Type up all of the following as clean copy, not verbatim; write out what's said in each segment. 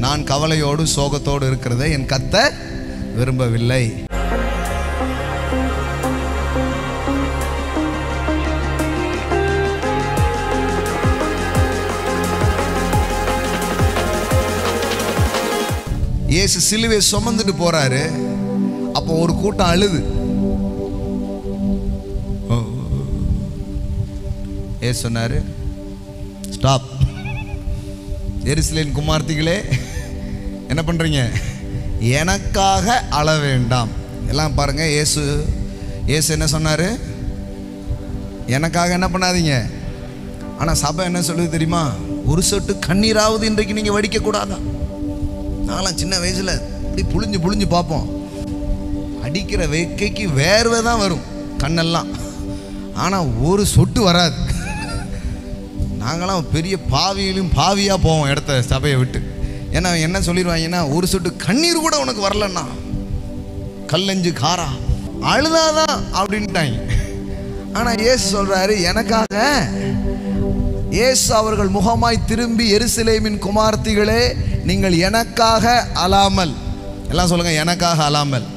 நான் கவலையோடு சோகத்தோடு இருக்கிறதை என் கர்த்தர் விரும்பவில்லை. இயேசு சிலுவை சுமந்துட்டு போறாரு. அப்போ ஒரு கூட்டம் அழுது. ஏசு சொன்னாரு, ஸ்டாப். எருசலேம் குமார்த்திகளே, என்ன பண்றீங்க? எனக்காக அழ வேண்டாம். எல்லாம் பாருங்க, இயேசு என்ன சொன்னாரு? எனக்காக என்ன பண்ணாதீங்க. ஆனா சபை என்ன சொல்லுது தெரியுமா? ஒரு சொட்டு கண்ணீராவது இன்றைக்கு நீங்க வடிக்க கூடாதா? நான்லாம் சின்ன வயசுல இப்படி புளிஞ்சு புளிஞ்சு பார்ப்போம். அடிக்கிற வேக்கைக்கு வேர்வை தான் வரும் கண்ணெல்லாம், ஆனா ஒரு சொட்டு வராது. நாங்களாம் பெரிய பாவியிலும் பாவியா போவோம் இடத்த சபையை விட்டு. ஏன்னா என்ன சொல்லிடுவாங்கன்னா, ஒரு சொட்டு கண்ணீர் கூட உனக்கு வரலன்னா கல்லஞ்சு காரா அழுதாதான் அப்படின்ட்டாங்க. ஆனா இயேசு சொல்றாரு, எனக்காக. இயேசு அவர்கள் முகமாய் திரும்பி, எருசலேமின் குமார்த்திகளே, நீங்கள் எனக்காக அழாமல். எல்லாம் சொல்லுங்க, எனக்காக அழாமல்.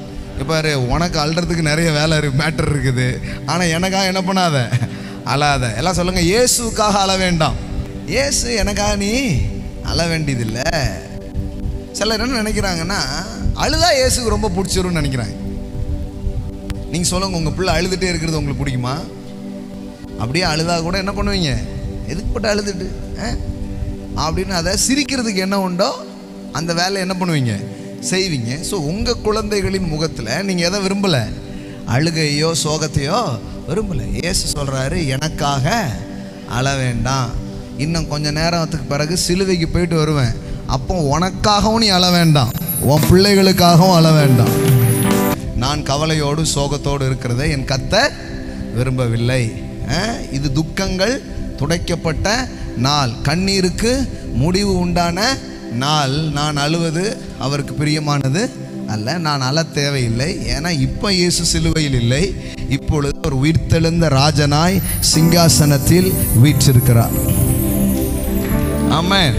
இப்போ உனக்கு அழுறதுக்கு நிறைய வேலை மேட்டர் இருக்குது, ஆனால் எனக்காக என்ன பண்ணாத, அழாத. எல்லாம் சொல்லுங்க, இயேசுக்காக அழ வேண்டாம். இயேசு எனக்காக நீ அழ வேண்டியதில்லை. சிலர் என்ன நினைக்கிறாங்கன்னா, அழுதா இயேசுக்கு ரொம்ப பிடிச்சிரும்னு நினைக்கிறாங்க. நீங்கள் சொல்லுங்க, உங்கள் பிள்ளை அழுதுகிட்டே இருக்கிறது உங்களுக்கு பிடிக்குமா? அப்படியே அழுதா கூட என்ன பண்ணுவீங்க? எதுக்கு போட்டு அழுதுட்டு அப்படின்னு அதை சிரிக்கிறதுக்கு என்ன உண்டோ அந்த வேலை என்ன பண்ணுவீங்க? செய்வீங்க. ஸோ உங்கள் குழந்தைகளின் முகத்தில் நீங்கள் எதை விரும்பலை? அழுகையோ சோகத்தையோ விரும்பலை. இயேசு சொல்கிறாரு, எனக்காக அழ வேண்டாம். இன்னும் கொஞ்ச நேரத்துக்கு பிறகு சிலுவைக்கு போயிட்டு வருவேன். அப்போ உனக்காகவும் நீ அழ வேண்டாம், உன் பிள்ளைகளுக்காகவும் அழ வேண்டாம். நான் கவலையோடு சோகத்தோடு இருக்கிறதை என் கர்த்தர் விரும்பவில்லை. இது துக்கங்கள் துடைக்கப்பட்ட நாள், கண்ணீருக்கு முடிவு உண்டான நாள். நான் அழுவது அவருக்கு பிரியமானது அல்ல. நான் அழ தேவையில்லை. ஏன்னா இப்போ இயேசு சிலுவையில் இல்லை, இப்பொழுது ஒரு உயிர்த்தெழுந்த ராஜனாய் சிங்காசனத்தில் வீற்றிருக்கிறார். ஆமென்.